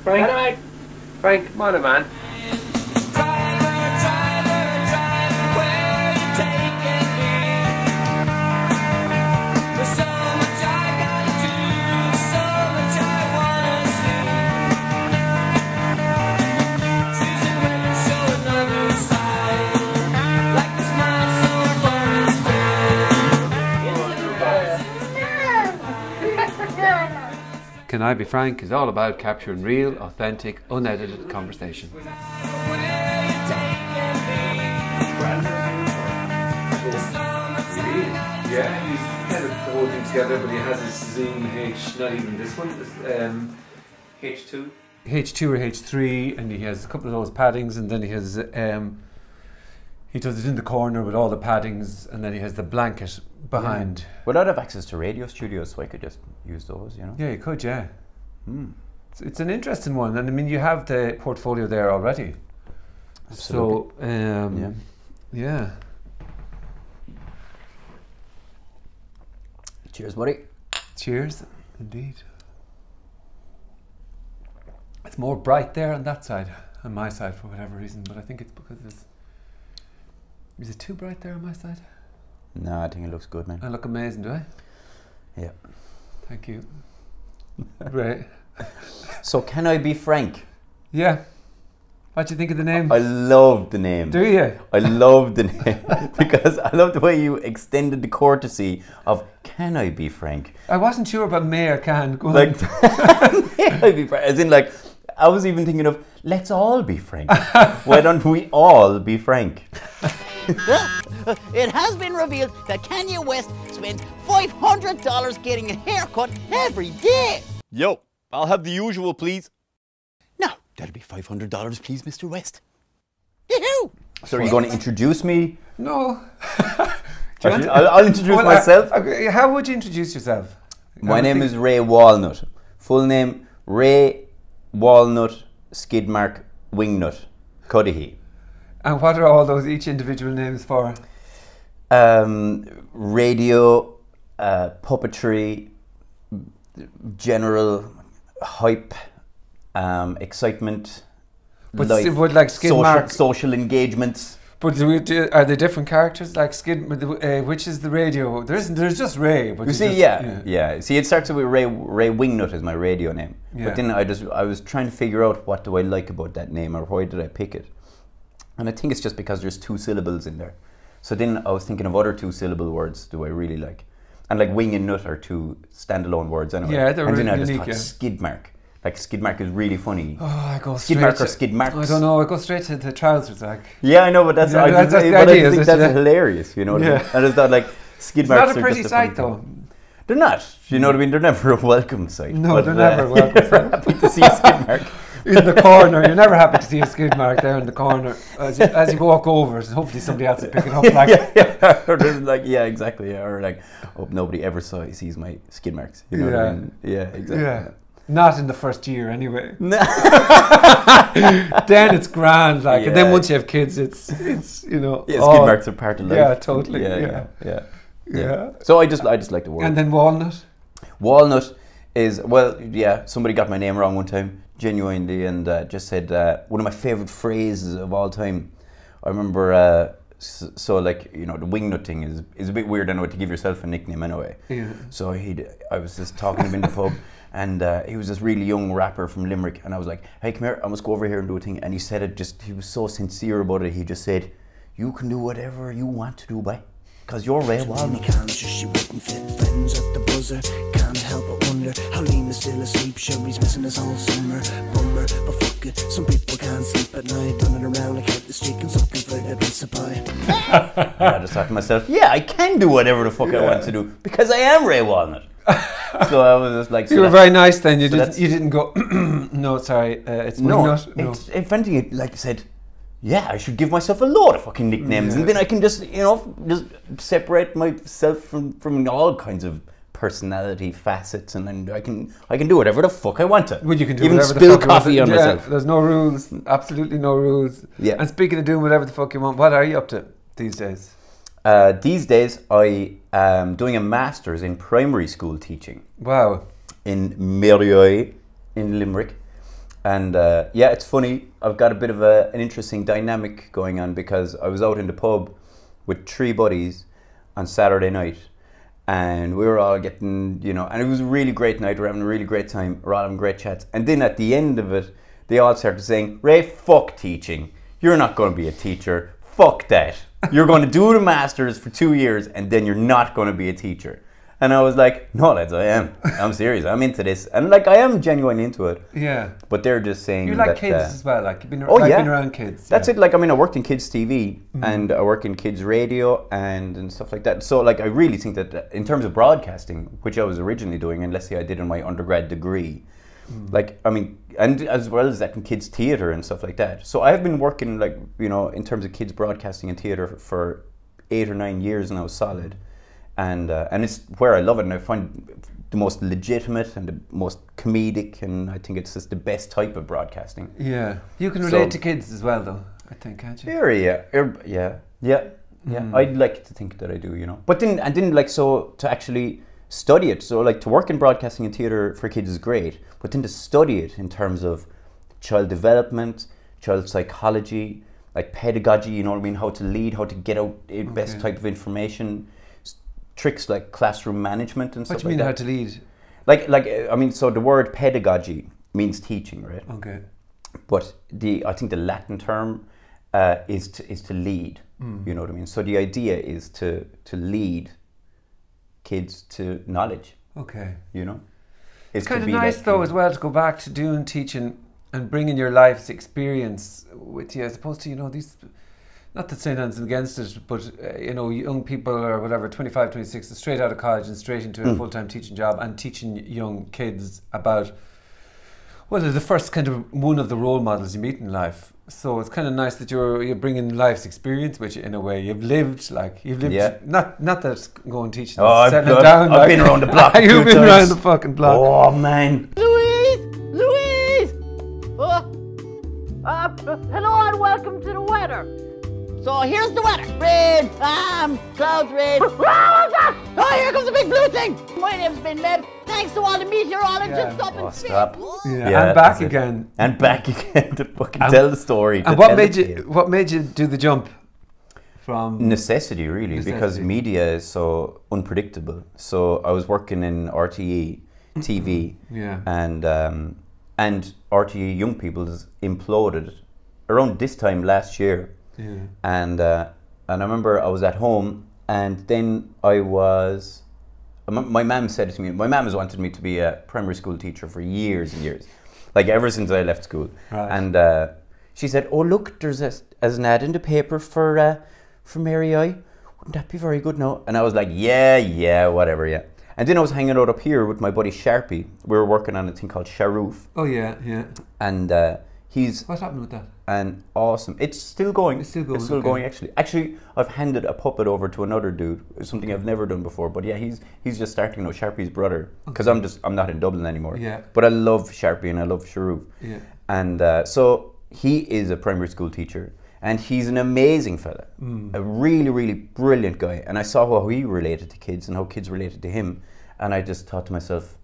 Frank. Dynamite. Frank, come on, man. Can I Be Frank is all about capturing real, authentic, unedited conversation. Yeah, he's kind of the whole thing together, but he has his Zoom H, not even this one, this, H2. H2 or H3, and he has a couple of those paddings, and then he has, he does it in the corner with all the paddings, and then he has the blanket behind. Yeah. Well, I'd have access to radio studios, so I could just use those, you know? Yeah, you could, yeah. It's an interesting one, and I mean, you have the portfolio there already. Absolutely. So, yeah. Cheers, buddy. Cheers, indeed. It's more bright there on that side, on my side for whatever reason, but I think it's because it's... Is it too bright there on my side? No, I think it looks good, man. I look amazing, do I? Yeah. Thank you. Right. So, Can I Be Frank? Yeah. What do you think of the name? I love the name. Do you? I love the name because I love the way you extended the courtesy of Can I Be Frank? I wasn't sure about may or can. Go like, on. May I be frank? As in, like, I was even thinking of let's all be frank. Why don't we all be frank? It has been revealed that Kanye West spends $500 getting a haircut every day. Yo, I'll have the usual, please. No, that'll be $500, please, Mr. West. Yoo-hoo! So are you going to introduce me? No. I'll introduce myself. How would you introduce yourself? My name is Ray Walnut. Full name, Ray Walnut Skidmark Wingnut Cuddihy. And what are all those, each individual names for? Radio, puppetry, general hype, excitement, but life, would like Skidmark social engagements. But are they different characters? Like which is the radio? There's just Ray. But you see, yeah. See, it starts with Ray Wingnut is my radio name. Yeah. But then I was trying to figure out what do I like about that name, or why did I pick it? And I think it's just because there's 2 syllables in there. So then I was thinking of other 2-syllable words do I really like. And like wing and nut are 2 standalone words anyway. Yeah, they're really unique. And then I just thought Skidmark. Like Skidmark is really funny. Oh, I go Skidmark or Skidmarks. I don't know, I go straight to the trousers, like. Yeah, I know, but that's, I think that's hilarious, you know what I mean? I just thought like Skidmarks it's not a pretty sight though. They're not, you know what I mean? They're never a welcome sight. No, they're never a welcome sight. Happy to see a Skidmark. In the corner, you're never happy to see a skid mark there in the corner as you walk over. So hopefully somebody else will pick it up. Like, or like, yeah, exactly. Yeah. Or like, hope nobody ever sees my skid marks. You know what I mean? Yeah, exactly. Yeah. Not in the first year, anyway. Then it's grand, like, and then once you have kids, it's you know. Yeah, skid marks are part of life. Yeah, totally. Yeah. So I just like the word. And then walnut. Walnut is, well, yeah. Somebody got my name wrong one time. Genuinely, and just said one of my favorite phrases of all time. I remember, so like, you know, the wingnut thing is a bit weird anyway to give yourself a nickname anyway. Yeah. So I was just talking to him in the pub, and he was this really young rapper from Limerick, and I was like, hey, come here, I must go over here and do a thing. And he said it just, he was so sincere about it. He just said, you can do whatever you want to do, boy, because you're Ray Walnut. She wouldn't fit friends at the buzzer. Can't help but wonder how Liam is still asleep. Sherry's missing us all summer. Bummer, but fuck it. Some people can't sleep at night, running around like out the street and looking for their piece of pie. I just thought to myself, yeah, I can do whatever the fuck I want to do because I am Ray Walnut. So I was just like, you were very nice then. You didn't go. No, sorry, it's Wingnut. No, if anything, like I said. Yeah, I should give myself a load of fucking nicknames, and then I can just, you know, just separate myself from all kinds of personality facets, and then I can do whatever the fuck I want to. Well, you can do even whatever spill the fuck coffee on myself. There's no rules, absolutely no rules. Yeah. And speaking of doing whatever the fuck you want, what are you up to these days? These days, I am doing a master's in primary school teaching. Wow. In Merioy in Limerick. And yeah, it's funny. I've got a bit of an interesting dynamic going on because I was out in the pub with 3 buddies on Saturday night, and we were all getting, you know, and it was a really great night. We're having a really great time. We're all having great chats. And then at the end of it, they all started saying, Ray, fuck teaching. You're not going to be a teacher. Fuck that. You're going to do the masters for 2 years and then you're not going to be a teacher. And I was like, no, lads, I am. I'm serious. I'm into this. And like, I am genuinely into it. Yeah. But they're just saying you like that, kids as well. Like, you've been, been around kids. That's it. Like, I mean, I worked in kids TV and I work in kids radio and stuff like that. So like, I really think that in terms of broadcasting, which I was originally doing, and let's say I did in my undergrad degree, like, I mean, and as well as that in kids theatre and stuff like that. So I've been working, like, you know, in terms of kids broadcasting and theatre for 8 or 9 years now, solid. And it's where I love it, and I find the most legitimate and the most comedic, and I think it's just the best type of broadcasting. Yeah, you can relate to kids as well, though, I think, can't you? Yeah. I'd like to think that I do, you know. But then, and then, like, so to actually study it, so like to work in broadcasting and theatre for kids is great, but then to study it in terms of child development, child psychology, like pedagogy, you know what I mean, how to lead, how to get out the best type of information. Tricks like classroom management and stuff like that. What do you mean, how to lead? Like I mean, so the word pedagogy means teaching, right? Okay. But I think the Latin term is to lead. You know what I mean? So the idea is to lead kids to knowledge. Okay. You know, it's kind of nice though as well to go back to doing teaching and bringing your life's experience with you, as opposed to, you know, these. Not that saying anything against it, but you know, young people or whatever, 25, 26, straight out of college and straight into a full-time teaching job and teaching young kids about, well, they're the first kind of one of the role models you meet in life. So it's kind of nice that you're bringing life's experience with you in a way. You've lived. Yeah. Not that going teaching. Oh, settling down. I've been around the block. You've been around the fucking block. Oh man. Louise! Hello and welcome to the weather. So here's the weather. Rain, clouds, rain. Oh, here comes a big blue thing. My name's been Mev. Thanks to all the meteorologists up in space. Stop. Yeah, and back again. And back again to fucking tell the story. And what made you do the jump from necessity, really, because media is so unpredictable. So I was working in RTE TV, and RTE Young People's imploded around this time last year. Yeah. And I remember I was at home, and then I was. My mum said to me. My mum has wanted me to be a primary school teacher for years and years, like ever since I left school. Right. And she said, "Oh look, there's an ad in the paper for Mary I. Wouldn't that be very good now?" And I was like, "Yeah, whatever, yeah." And then I was hanging out up here with my buddy Sharpie. We were working on a thing called Sharoof. Oh yeah. And he's. What's happened with that? And awesome. It's still going. It's still going, actually. Actually, I've handed a puppet over to another dude. It's something I've never done before. But yeah, he's just starting now, Sharpie's brother. Because I'm not in Dublin anymore. Yeah. But I love Sharpie and I love Sharoof. Yeah. And so he is a primary school teacher. And he's an amazing fella. A really, really brilliant guy. And I saw how he related to kids and how kids related to him. And I just thought to myself,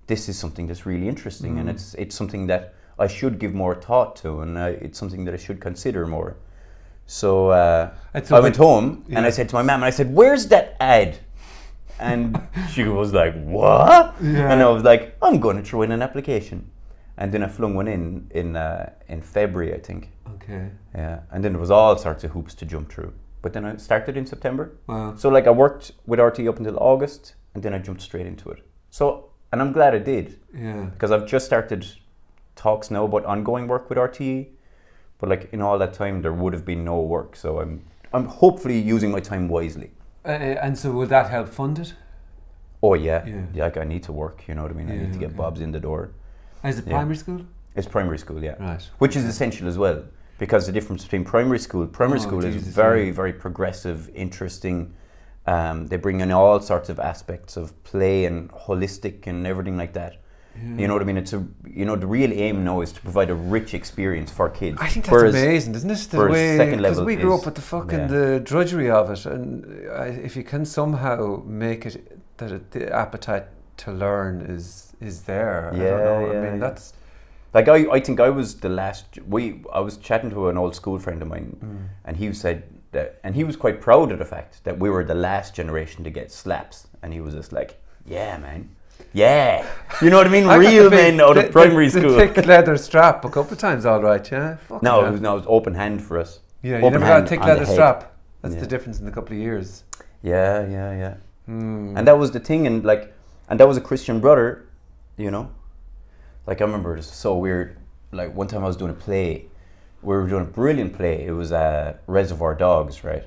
this is something that's really interesting. And it's something that I should give more thought to, and it's something that I should consider more. So I went home and I said to my mum, and I said, "Where's that ad?" And she was like, "What?" Yeah. And I was like, "I'm going to throw in an application." And then I flung one in February, I think. Okay. Yeah, and then there was all sorts of hoops to jump through. But then I started in September. Wow. So like I worked with RT up until August, and then I jumped straight into it. So, and I'm glad I did. Yeah. Because I've just started talks now about ongoing work with RTE, but like in all that time there would have been no work, so I'm hopefully using my time wisely. And so will that help fund it? Oh yeah, like I need to work, you know what I mean? I need to get bobs in the door. Is it primary school? It's primary school, yeah. Right. Which is essential as well, because the difference between primary school is very, very progressive, interesting. They bring in all sorts of aspects of play and holistic and everything like that. Yeah. You know what I mean? It's the real aim now is to provide a rich experience for kids. I think that's amazing, isn't it? The way, because we grew up with the fucking the drudgery of it, and if you can somehow make it that the appetite to learn is there, I don't know. I mean, Like I think I was the last. I was chatting to an old school friend of mine, and he said that, and he was quite proud of the fact that we were the last generation to get slaps, and he was just like, "Yeah, man, yeah." You know what I mean? Real men out of primary school. The thick leather strap a couple of times, all right, yeah. No, it was open hand for us. Yeah, you never got a thick leather strap. That's the difference in a couple of years. Yeah. And that was the thing, and that was a Christian brother, you know. Like I remember, it was so weird. Like one time I was doing a play, we were doing a brilliant play. It was Reservoir Dogs, right?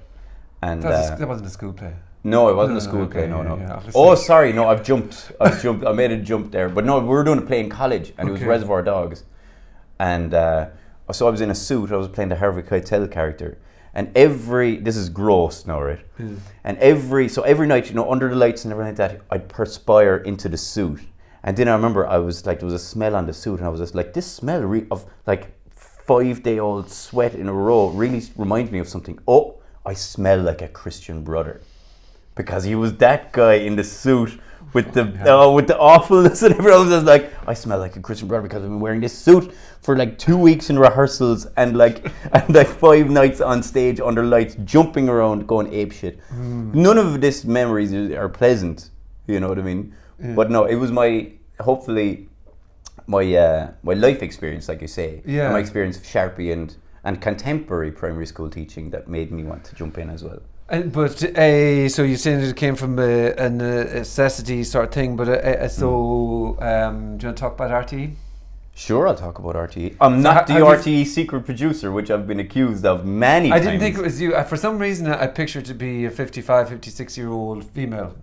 And that wasn't a school play. No, it wasn't a school play. No. Yeah, oh, sorry, no, I've jumped. I made a jump there, but no, we were doing a play in college, and it was Reservoir Dogs, and so I was in a suit. I was playing the Harvey Keitel character, and this is gross now, right? And every night, you know, under the lights and everything like that, I'd perspire into the suit. And then I remember I was like, there was a smell on the suit, and I was just like, this smell of like 5-day-old sweat in a row really reminds me of something. Oh, I smell like a Christian brother, because he was that guy in the suit with the awfulness and everything. I was just like, I smell like a Christian brother because I've been wearing this suit for like 2 weeks in rehearsals and like 5 nights on stage under lights, jumping around, going ape shit. None of these memories are pleasant, you know what I mean? But no, it was hopefully my life experience, like you say, and my experience of Sharpie and contemporary primary school teaching that made me want to jump in as well. But so you're saying it came from a necessity sort of thing, but do you want to talk about RTE? Sure, I'll talk about RTE. I'm not the RTE secret producer, which I've been accused of many times. I didn't think it was you. For some reason, I pictured to be a 55, 56-year-old female.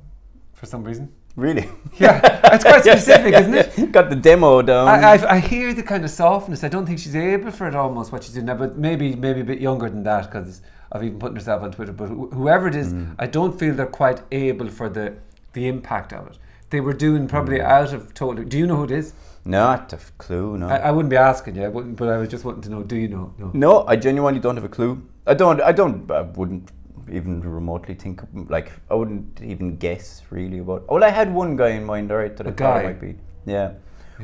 For some reason. Really? Yeah, it's quite specific, isn't it? Got the demo down. I hear the kind of softness. I don't think she's able for it almost, what she's doing now, but maybe a bit younger than that, because I've even put herself on Twitter. But whoever it is, I don't feel they're quite able for the impact of it. They were doing probably out of total. Do you know who it is? Not a clue, no. I wouldn't be asking you, but I was just wanting to know, do you know? No, I genuinely don't have a clue. I wouldn't even remotely think, like, I wouldn't even guess really about. Well, I had one guy in mind, alright, that I thought it might be. Yeah.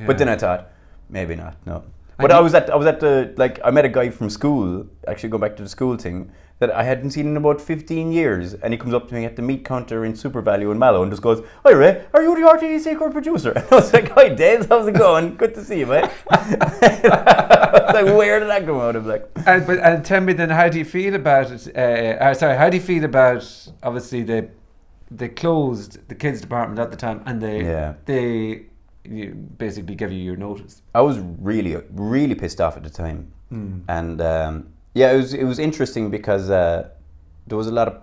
But then I thought, maybe not, no. But I was at the, like, I met a guy from school, actually going back to the school thing, that I hadn't seen in about 15 years, and he comes up to me at the meat counter in Super Value in Mallow and just goes, "Hi Ray, are you the RTE secret producer?" And I was like, "Hi Dave, how's it going? Good to see you, mate." I was like, where did that come out of? Like, and tell me then, how do you feel about it? How do you feel about, obviously they closed the kids department at the time, and they basically give you your notice? I was really pissed off at the time, and it was interesting because there was a lot of,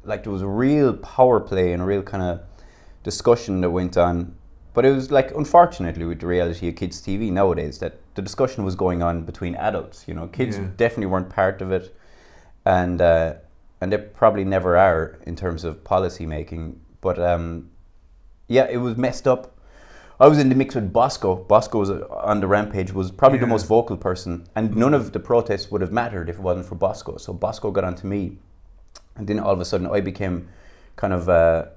like, there was a real power play and a real kind of discussion that went on. But it was like, unfortunately, with the reality of kids' TV nowadays, that the discussion was going on between adults. You know, kids definitely weren't part of it, and they probably never are in terms of policy making. But it was messed up. I was in the mix with Bosco. Bosco was on the rampage, was probably the most vocal person, and none of the protests would have mattered if it wasn't for Bosco. So Bosco got onto me, and then all of a sudden I became kind of a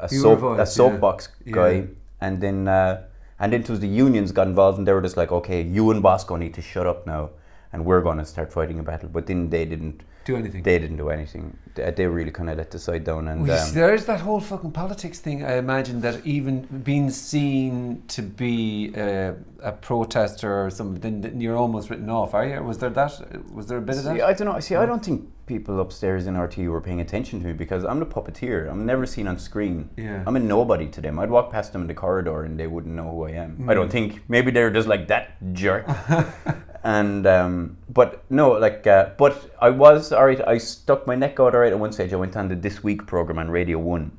soapbox guy, and then it was the unions got involved, and they were just like, okay, you and Bosco need to shut up now, and we're going to start fighting a battle. But then they didn't do anything. They didn't do anything. They really kind of let the side down. And there's that whole fucking politics thing. I imagine that even being seen to be a protester or something, then you're almost written off, are you? Was there a bit of that? I don't know. See, I don't think people upstairs in RT were paying attention to me, because I'm the puppeteer. I'm never seen on screen. Yeah. I'm a nobody to them. I'd walk past them in the corridor and they wouldn't know who I am. I don't think. Maybe they're just like, that jerk. And but no, like, but I was alright. I stuck my neck out alright at one stage. I went on the This Week program on Radio 1.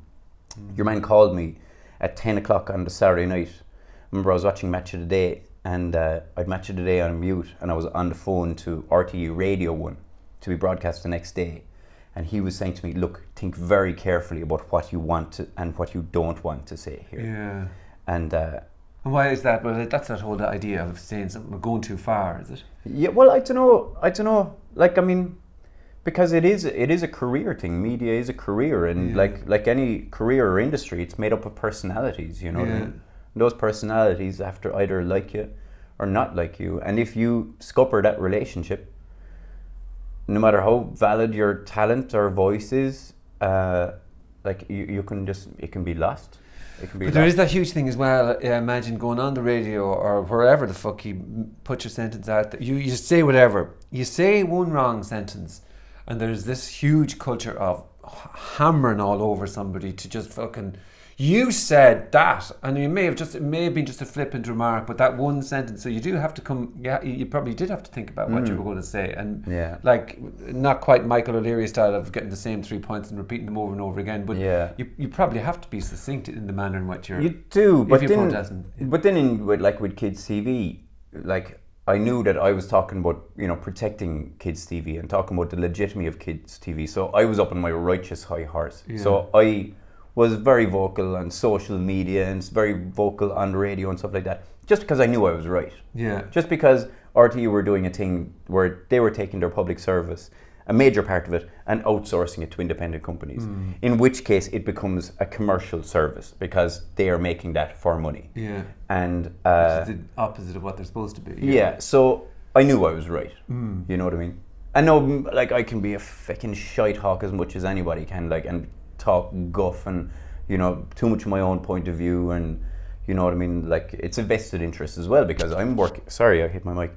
Your man called me at 10 o'clock on the Saturday night. I remember I was watching Match of the Day, and I'd Match of the Day on mute, and I was on the phone to RTE Radio 1 to be broadcast the next day. And he was saying to me, look, think very carefully about what you want to and what you don't want to say here. Yeah. And why is that? Well, that's that whole idea of saying something or going too far, is it? Yeah, well, I don't know. Like, I mean, because it is a career thing. Media is a career, and like any career or industry, it's made up of personalities, you know what I mean? And those personalities have to either like you or not like you. And if you scupper that relationship, no matter how valid your talent or voice is, like you can just, it can be lost. But there is that huge thing as well. I imagine going on the radio or wherever the fuck you put your sentence out, you say whatever. You say one wrong sentence, and there's this huge culture of hammering all over somebody to just fucking, you said that, and it may have been just a flippant remark, but that one sentence. So you do have to come. Yeah, you probably did have to think about what you were going to say, and like not quite Michael O'Leary style of getting the same 3 points and repeating them over and over again. But you probably have to be succinct in the manner in which you're. You do, but then, protesting. But then with kids TV, like I knew that I was talking about protecting kids TV and talking about the legitimacy of kids TV. So I was up on my righteous high horse. Yeah. So I was very vocal on social media and very vocal on radio and stuff like that, just because I knew I was right. Yeah. Just because RTE were doing a thing where they were taking their public service, a major part of it, and outsourcing it to independent companies. In which case it becomes a commercial service because they are making that for money. Yeah. And which is the opposite of what they're supposed to be. Yeah. So I knew I was right. You know what I mean? I know, like, I can be a fucking shite hawk as much as anybody can, like, and talk guff and too much of my own point of view, and you know what I mean, like it's a vested interest as well because I'm working, sorry I hit my mic,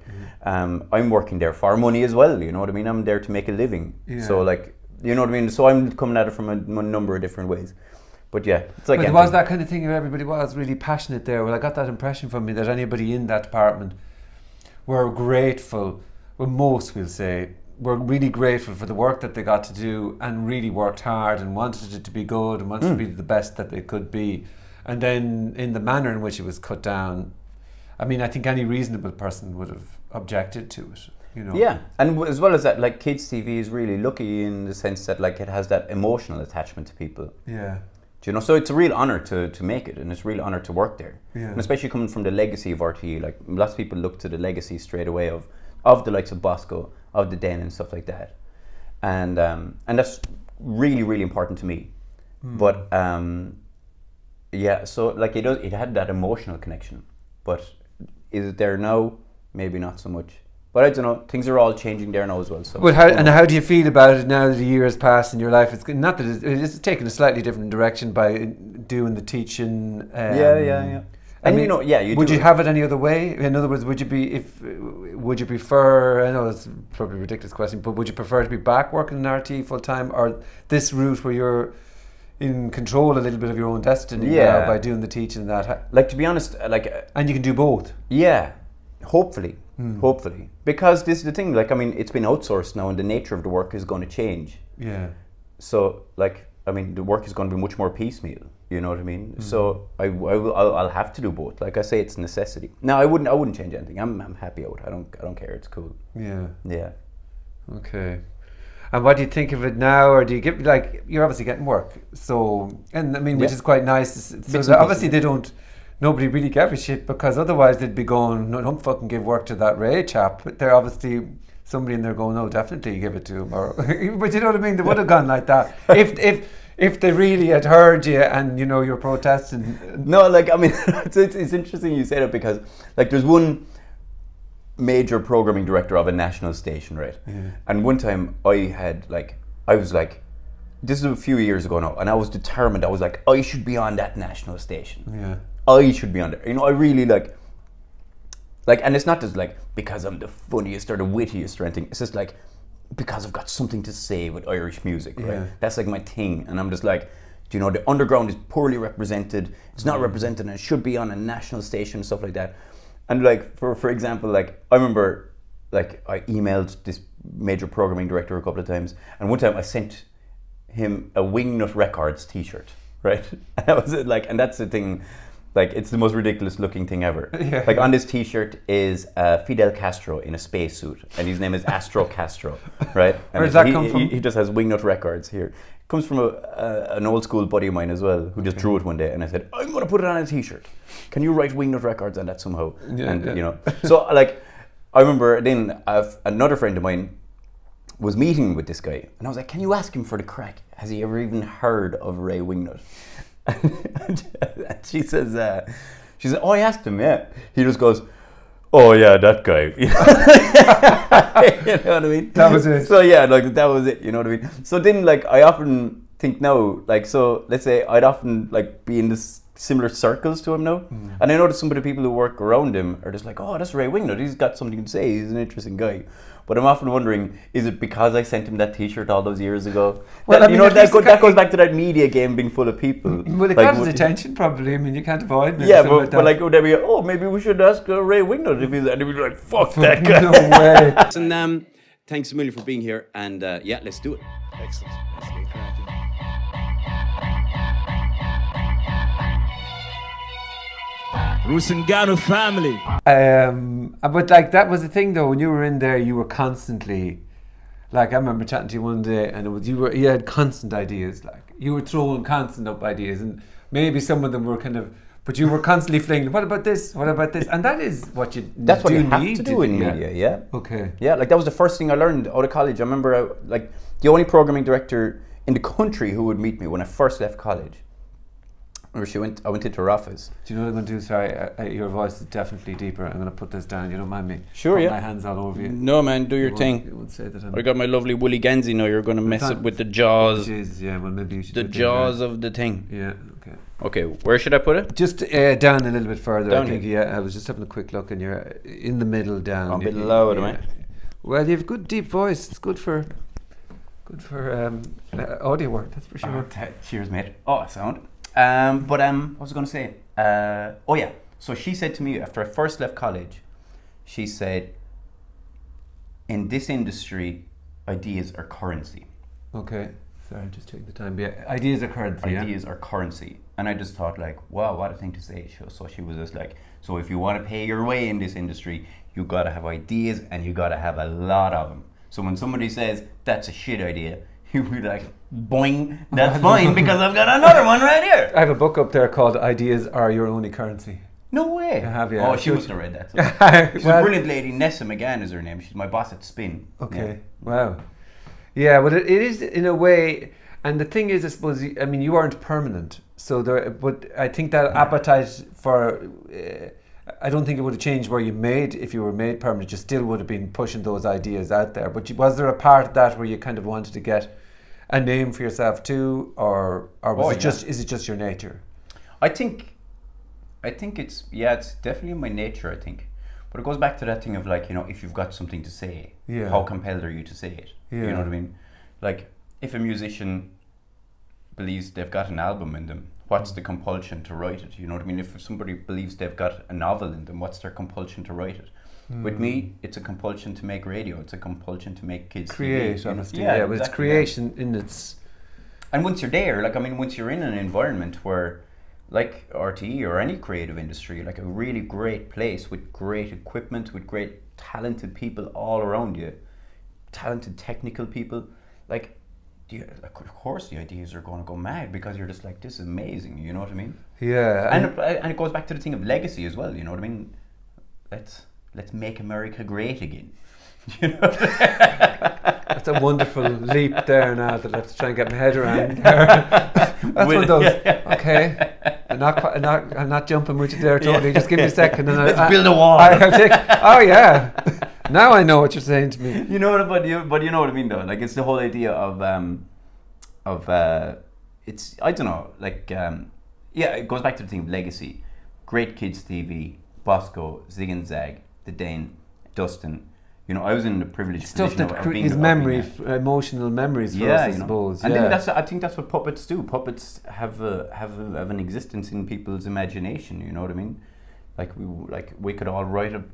I'm working there for money as well, you know what I mean, I'm there to make a living. So like, you know what I mean, so I'm coming at it from a number of different ways. But yeah, it's like, but there was that kind of thing where everybody was really passionate there. Well, I got that impression from me that anybody in that department were grateful, well most will say, were really grateful for the work that they got to do and really worked hard and wanted it to be good and wanted to be the best that they could be. And then in the manner in which it was cut down, I mean, I think any reasonable person would have objected to it, Yeah, and as well as that, like kids TV is really lucky in the sense that like it has that emotional attachment to people. Yeah. Do so it's a real honour to make it, and it's a real honour to work there. Yeah. And especially coming from the legacy of RTE, like lots of people look to the legacy straight away of the likes of Bosco, of the Den and stuff like that, and that's really, really important to me. But yeah, so like it had that emotional connection, but is it there now? Maybe not so much. But I don't know, things are all changing there now as well. So, well, how do you feel about it now that a year has passed in your life? It's not that it's taken a slightly different direction by doing the teaching. Yeah. And would you have it any other way? In other words, would you prefer, I know it's probably a ridiculous question, but would you prefer to be back working in RT full time, or this route where you're in control a little bit of your own destiny now by doing the teaching and that? Like, to be honest, and you can do both. Yeah, hopefully, because this is the thing. Like, I mean, it's been outsourced now, and the nature of the work is going to change. Yeah. So, like, I mean, the work is going to be much more piecemeal. You know what I mean? So I'll have to do both. Like I say, it's a necessity. No, I wouldn't change anything. I'm happy out. I don't care. It's cool. Yeah. Yeah. Okay. And what do you think of it now, or do you get, like, you're obviously getting work, so, and I mean, which is quite nice. So obviously nobody really gave a shit, because otherwise they'd be going, no, don't fucking give work to that Ray chap. But they're obviously somebody in there going, no, definitely give it to him. Or, but you know what I mean? They would have gone like that if they really had heard you and you're protesting. No, like, I mean, it's interesting you say that, because like there's one major programming director of a national station, right? Yeah. And one time I was like, this is a few years ago now, and I was determined. I was like, I should be on that national station. Yeah. I should be on there. I really like, and it's not just like because I'm the funniest or the wittiest or anything. It's just like, because I've got something to say with Irish music, right? Yeah. That's like my thing, and I'm just like, the underground is poorly represented. It's not represented, and it should be on a national station and stuff like that. And like, for example, like I remember, like I emailed this major programming director a couple of times, and one time I sent him a Wingnut Records T-shirt, right? And that was it, like, and that's the thing. Like, it's the most ridiculous looking thing ever. Yeah. Like, on this T-shirt is Fidel Castro in a spacesuit, and his name is Astro Castro, right? And where does that come from? He just has Wingnut Records here. It comes from an old school buddy of mine as well, who just drew it one day, and I said, I'm going to put it on a T-shirt. Can you write Wingnut Records on that somehow? Yeah. So, like, I remember then another friend of mine was meeting with this guy, and I was like, can you ask him for the crack? Has he ever even heard of Ray Wingnut? And she says, oh, I asked him, yeah. He just goes, oh yeah, that guy. You know what I mean? That was it. So yeah, like that was it. You know what I mean? So then, like, I often think now, like, so let's say I'd often like be in this similar circles to him now, and I know that some of the people who work around him are just like, oh, that's Ray Wingnut. He's got something to say. He's an interesting guy. But I'm often wondering, is it because I sent him that T-shirt all those years ago? Well, that, I mean, that goes back to that media game being full of people. Well, it got his attention probably. I mean, you can't avoid it. Yeah, but like, would they be, oh, maybe we should ask Ray Wingnut if he's, and he'd be like, fuck that guy. No way. And thanks a million for being here, and yeah, let's do it. Excellent. Let's get cracking. Rusangano family. But like that was the thing though. When you were in there, you were constantly, like I remember chatting to you one day, and it was you had constant ideas. Like you were throwing constant up ideas, and maybe some of them were kind of, but you were constantly flinging. What about this? What about this? And that is what you. That's what you have need to do in media. Yeah. Okay. Yeah, like that was the first thing I learned out of college. I remember, like the only programming director in the country who would meet me when I first left college. I went into her office. Do you know what I'm going to do? Sorry, your voice is definitely deeper. I'm going to put this down. You don't mind me? Sure, Put yeah. my hands all over you. No, man, do your You thing. won't say that I got my lovely woolly Ganzi now. You're going to mess it with the jaws. Jesus, yeah. Well, maybe you should. The do it jaws then, of the thing. yeah. Okay. Okay, where should I put it? Just down a little bit further. Down I think. here. Yeah. I was just having a quick look, and you're in the middle down. I'm a bit loud, am I? Well, you have good deep voice. It's good for audio work. That's for sure. Cheers, mate. Oh, sound. What was I going to say? Oh yeah. So she said to me after I first left college, she said, in this industry, ideas are currency. Okay. Sorry, just taking the time. Yeah, ideas are currency. Ideas are currency. And I just thought like, wow, what a thing to say. So she was just like, so if you want to pay your way in this industry, you got to have ideas and you got to have a lot of them. So when somebody says, that's a shit idea, you'll be like, boing, that's fine because I've got another one right here. I have a book up there called Ideas Are Your Only Currency. No way. I have, yeah. Oh, she must have read that. She's Well, a brilliant lady. Nessa McGann is her name. She's my boss at Spin. Okay. Wow. Yeah, but it is in a way, and the thing is, I suppose, I mean, you aren't permanent, so there. But I think that appetite for, I don't think it would have changed where you made. If you were made permanent, you still would have been pushing those ideas out there. But was there a part of that where you kind of wanted to get a name for yourself too, or was it just? Is it just your nature? I think it's definitely my nature. I think, but it goes back to that thing of like, you know, if you've got something to say, how compelled are you to say it? Yeah. You know what I mean? Like, if a musician believes they've got an album in them, what's the compulsion to write it? You know what I mean? If somebody believes they've got a novel in them, what's their compulsion to write it? With me, it's a compulsion to make radio. It's a compulsion to make kids Create, TV, honestly. Yeah, but it's creation in its. And once you're there, like, I mean, once you're in an environment where, like RTE or any creative industry, like a really great place with great equipment, with great talented people all around you, talented technical people, like, of course the ideas are going to go mad because you're just like, this is amazing, you know what I mean? Yeah. And it goes back to the thing of legacy as well, you know what I mean? Let's make America great again. You know? That's a wonderful leap there now that I have to try and get my head around. That's one of those. Okay, I'm not jumping with you there totally. Just give me a second. And Let's build a wall. Oh yeah. Now I know what you're saying to me. You know what, but you know what I mean though. Like, it's the whole idea of it's, I don't know, like it goes back to the thing of legacy. Great Kids TV, Bosco, Zig and Zag, The Dane, Dustin. You know, I was in the privileged Stuff position that of being his memory, emotional memories for us, I suppose. And then I think that's what puppets do. Puppets have an existence in people's imagination. You know what I mean? We could all write a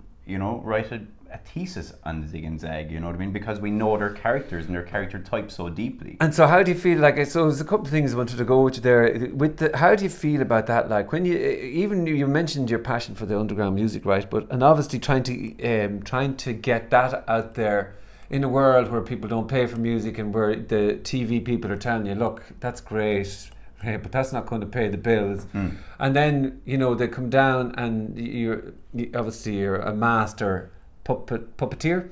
thesis on Zig and Zag. You know what I mean? Because we know their characters and their character type so deeply. And so, how do you feel? Like, so there's a couple of things I wanted to go with you there. How do you feel about that? Like, when you mentioned your passion for the underground music, right? And obviously trying to get that out there in a world where people don't pay for music and where the TV people are telling you, look, that's great, but that's not going to pay the bills. And then, you know, they come down and you're a master puppeteer,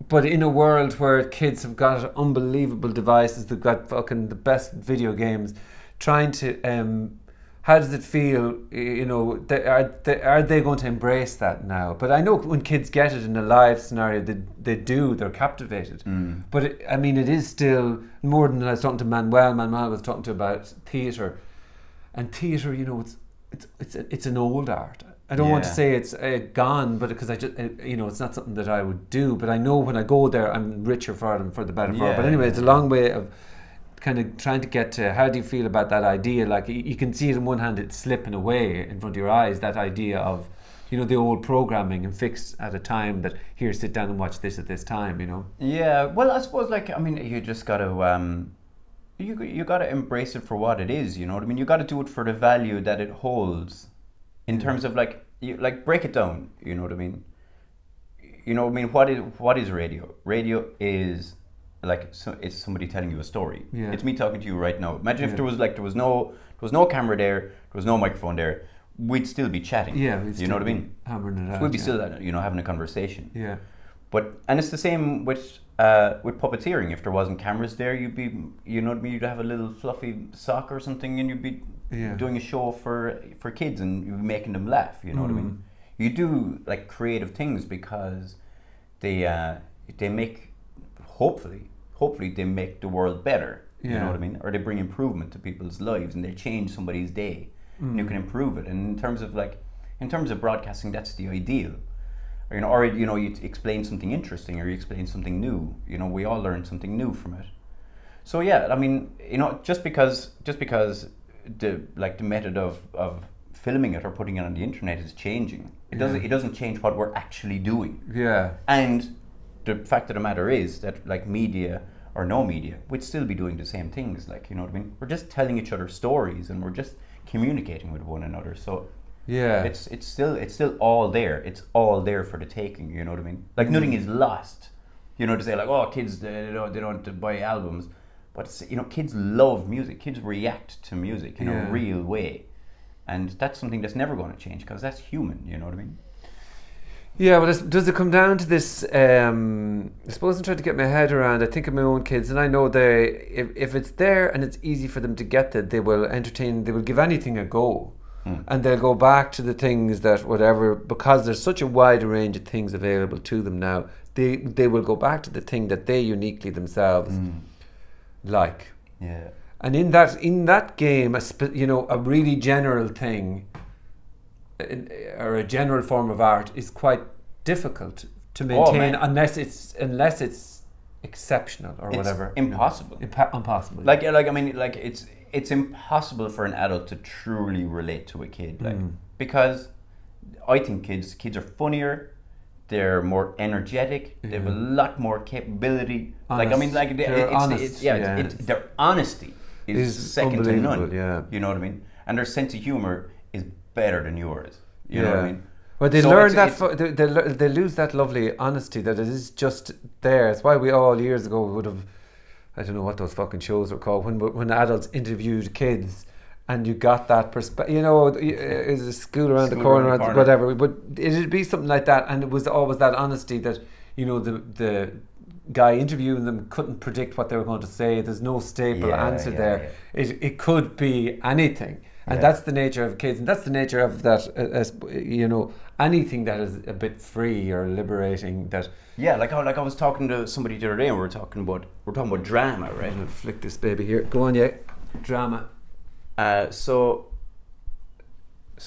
but in a world where kids have got unbelievable devices, they've got fucking the best video games, trying to how does it feel? You know, are they going to embrace that now? But I know when kids get it in a live scenario, they do. They're captivated. But I mean, it is still more than I was talking to Manuel. Manuel was talking to about theatre, and theatre. You know, it's an old art. I don't want to say it's gone, but because I just you know, it's not something that I would do. But I know when I go there, I'm richer for it and for the better for it. But anyway, it's a long way of kind of trying to get to how do you feel about that idea? Like you can see it in one hand, it's slipping away in front of your eyes, that idea of, you know, the old programming and fixed at a time that here, sit down and watch this at this time, you know. Yeah, well, I suppose, like, I mean, you just got to you got to embrace it for what it is, you know what I mean? You got to do it for the value that it holds in terms of like break it down, you know what I mean? You know what I mean? What is radio? Radio is like, it's somebody telling you a story. It's me talking to you right now. Imagine if there was no camera there, there was no microphone there, we'd still be chatting. Yeah, you know what I mean? Hammering it out. We'd be still, you know, having a conversation. Yeah. And it's the same with puppeteering. If there wasn't cameras there, you'd be, you know what I mean? You'd have a little fluffy sock or something, and you'd be doing a show for kids, and you'd be making them laugh. You know what I mean? You do like creative things because they make, hopefully they make the world better. You know what I mean? Or they bring improvement to people's lives, and they change somebody's day, and you can improve it. And in terms of broadcasting, that's the ideal. Or you explain something interesting, or you explain something new. You know, we all learn something new from it. So yeah, I mean, you know, just because the method of filming it or putting it on the internet is changing, it doesn't change what we're actually doing. Yeah. And the fact of the matter is that, like, media or no media, we'd still be doing the same things. Like, you know what I mean? We're just telling each other stories, and we're just communicating with one another. So yeah, it's still all there. It's all there for the taking. You know what I mean? Like, nothing is lost. You know, to say like, oh, kids they don't buy albums, but it's, you know, kids love music. Kids react to music in a real way, and that's something that's never going to change, because that's human. You know what I mean? Yeah, but does it come down to this? I suppose I'm trying to get my head around. I think of my own kids, and I know if it's there and it's easy for them to get that, they will entertain. They will give anything a go. And they'll go back to the things that whatever, because there's such a wide range of things available to them now, they will go back to the thing that they uniquely themselves like. Yeah. And in that game, a really general thing or a general form of art is quite difficult to maintain unless it's exceptional or whatever. Impossible. Impossible. Like I mean, like it's impossible for an adult to truly relate to a kid, like, because I think kids are funnier, they're more energetic, they have a lot more capability. Honest. Like, I mean, like their honesty is second to none. Yeah. You know what I mean? And their sense of humor is better than yours. You know what I mean? Well, they learn that they lose that lovely honesty that it is just there. It's why we all years ago would have, I don't know what those fucking shows were called, when adults interviewed kids, and you got that perspective. You know, it was a school around the corner, whatever. But it'd be something like that, and it was always that honesty that, you know, the guy interviewing them couldn't predict what they were going to say. There's no staple answer there. Yeah. It could be anything. And that's the nature of kids, and that's the nature of that, you know, anything that is a bit free or liberating. That like I was talking to somebody the other day, and we're talking about drama, right? I'm gonna flick this baby here. Go on, drama. So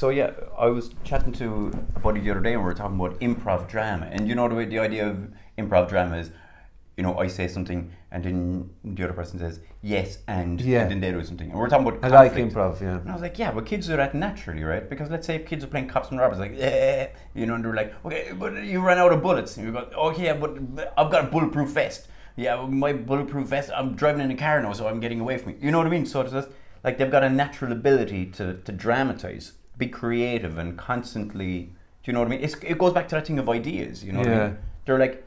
yeah, I was chatting to a buddy the other day, and we were talking about improv drama, and you know the idea of improv drama is, you know, I say something, and then the other person says yes, and then they do something. And we're talking about conflict. I like improv, yeah. And I was like, yeah, but kids do that naturally, right? Because let's say if kids are playing cops and robbers, like, you know, and they're like, okay, but you ran out of bullets. And you go, okay, yeah, but I've got a bulletproof vest. Yeah, my bulletproof vest, I'm driving in a car now, so I'm getting away from you. You know what I mean? So it's just, like, they've got a natural ability to dramatize, be creative, and constantly, do you know what I mean? It goes back to that thing of ideas, you know what I mean? They're like,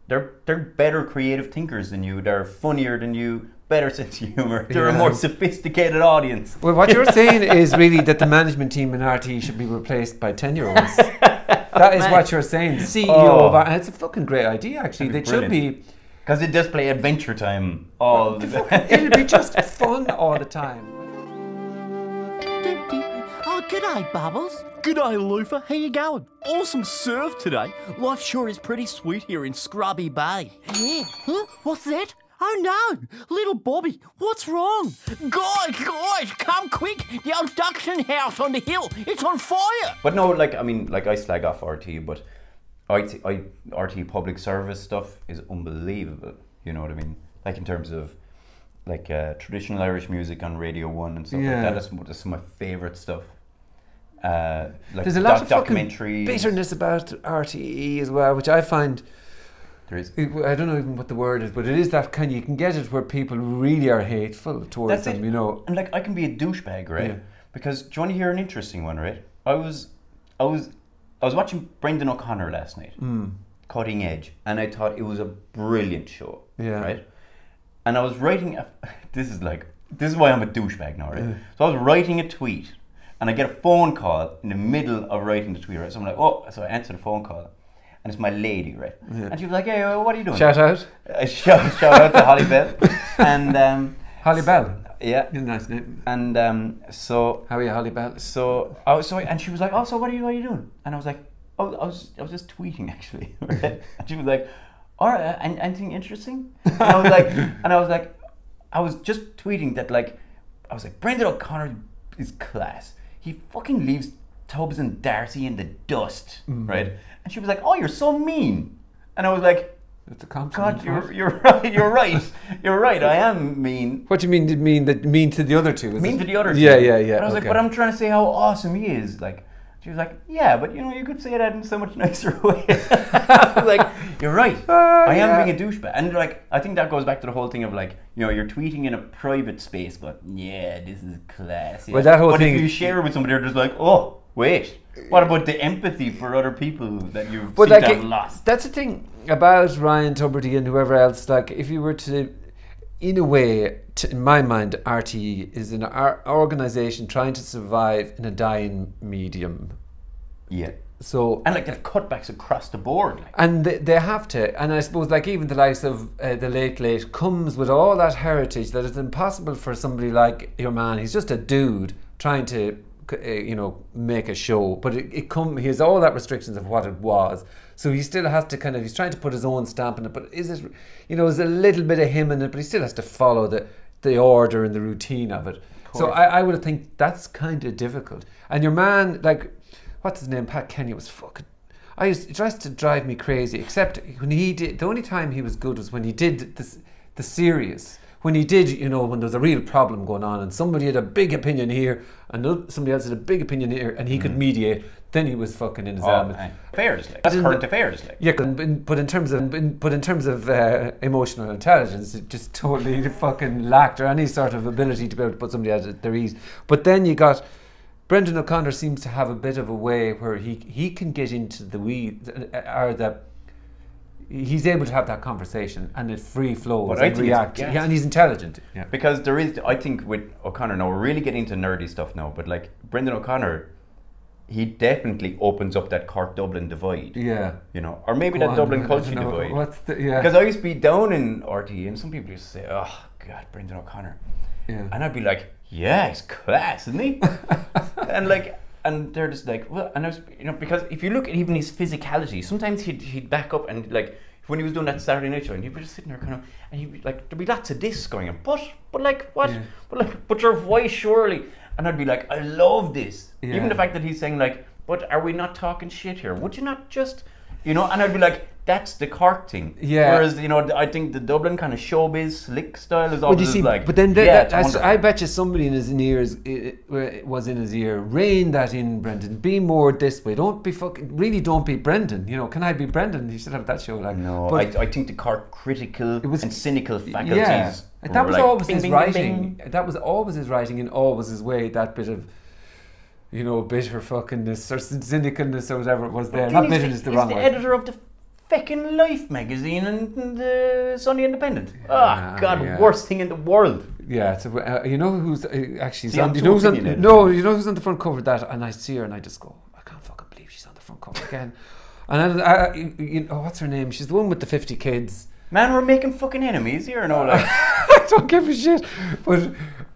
they're better creative thinkers than you. They're funnier than you. Better sense of humor. They're a more sophisticated audience. Well, what you're saying is really that the management team in RT should be replaced by 10-year-olds. That is what you're saying. The CEO of RT. It's a fucking great idea, actually. They should be, because it does play Adventure Time all the time. It'll be just fun all the time. Oh, g'day, Bubbles. G'day, Lufa. How you going? Awesome surf today. Life sure is pretty sweet here in Scrubby Bay. Yeah. Huh? What's that? Oh no! Little Bobby, what's wrong? Guys, come quick! The abduction house on the hill, it's on fire! But no, like, I mean, like, I slag off RT, but RT public service stuff is unbelievable. You know what I mean? Like, in terms of, like, traditional Irish music on Radio 1 and stuff like that. That's some of my favourite stuff. Like, there's a lot of documentaries. bitterness about RTE as well, which I find... There is. I don't know even what the word is, but it is that kind. You can get it where people really are hateful towards them, you know. And like, I can be a douchebag, right? Yeah. Because do you want to hear an interesting one, right? I was watching Brendan O'Connor last night, Cutting Edge, and I thought it was a brilliant show, right? And I was writing. This is why I'm a douchebag now, right? So I was writing a tweet, and I get a phone call in the middle of writing the tweet, right? So I'm like, oh, so I answer the phone call. And it's my lady, right? Yeah. And she was like, hey, what are you doing? Shout out. Shout out to Holly Bell. And Holly Bell? Yeah. You're a nice name. And so... How are you, Holly Bell? And she was like, oh, so what are you doing? And I was like, oh, I was just tweeting, actually. Right? And she was like, all right, anything interesting? And I was like, I was just tweeting that, like, I was like, Brendan O'Connor is class. He fucking leaves Tubbs and Darcy in the dust, right? And she was like, oh, you're so mean. And I was like, that's a compliment. God, you're right, you're right, I am mean. What do you mean? Did mean to the other two? To the other two. Yeah. And I was like, but I'm trying to say how awesome he is. Like, she was like, yeah, but you know, you could say that in so much nicer way. I was like, you're right. I am being a douchebag. And like, I think that goes back to the whole thing of like, you know, you're tweeting in a private space, but yeah, this is class. Yeah. Well, that whole thing. If you share it with somebody, they're just like, oh, wait. What about the empathy for other people that you seem to have lost? That's the thing about Ryan Tubridy and whoever else. Like, if you were to, in a way, in my mind, RTE is an organisation trying to survive in a dying medium. Yeah. So and like they've cutbacks across the board. Like. And they have to. And I suppose like even the likes of the Late comes with all that heritage that it's impossible for somebody like your man. He's just a dude trying to make a show, but he has all that restrictions of what it was, so he still has to he's trying to put his own stamp in it, but is it, there's a little bit of him in it, but he still has to follow the order and the routine of it. So I would think that's kind of difficult. And your man, like, what's his name, Pat Kenny, was fucking, it tries to drive me crazy, except when he did, the only time he was good was when he did the serious. When he did, when there was a real problem going on and somebody had a big opinion here and somebody else had a big opinion here and he could mediate, then he was fucking in his element. Affairs, like. That's current affairs, like. Yeah, but in terms of emotional intelligence, it just totally fucking lacked, or any sort of ability to be able to put somebody at their ease. But then you got Brendan O'Connor seems to have a bit of a way where he can get into the weeds, or he's able to have that conversation and it free flows and react. Yeah, and he's intelligent. Yeah. Because there is, I think with O'Connor, now we're really getting into nerdy stuff now, but like Brendan O'Connor, he definitely opens up that Cork-Dublin divide. Yeah. Or maybe that Dublin culture divide. Because I used to be down in RTE and some people used to say, oh God, Brendan O'Connor. Yeah. And I'd be like, yeah, he's class, isn't he? And they're just like, well, and I was, because if you look at even his physicality, sometimes he'd back up and like when he was doing that Saturday night show, and he'd be just sitting there and he'd be like, there'd be lots of this going on, but like what? Yeah. But you're why surely? And I'd be like, I love this. Yeah. Even the fact that he's saying like, but are we not talking shit here? Would you not just, and I'd be like, that's the Cork thing. Yeah. Whereas, I think the Dublin kind of showbiz slick style is always like. But then I bet you somebody in his ears was in his ear. Rein that in, Brendan. Be more this way. Don't be don't be Brendan. Can I be Brendan? You should have that show. Like. No, but I think the Cork critical and cynical faculties. Yeah. That was always his writing. That was always his writing and always his way. That bit of. Bitter fuckingness or cynicalness or whatever it was there. Not bitterness, the wrong word. He's the editor of the fucking Life magazine and the Sunday Independent. Worst thing in the world. Yeah, it's who's actually on who's on the front cover of that, and I see her and I just go, I can't fucking believe she's on the front cover again. And what's her name? She's the one with the 50 kids. Man, we're making fucking enemies here, like. I don't give a shit. But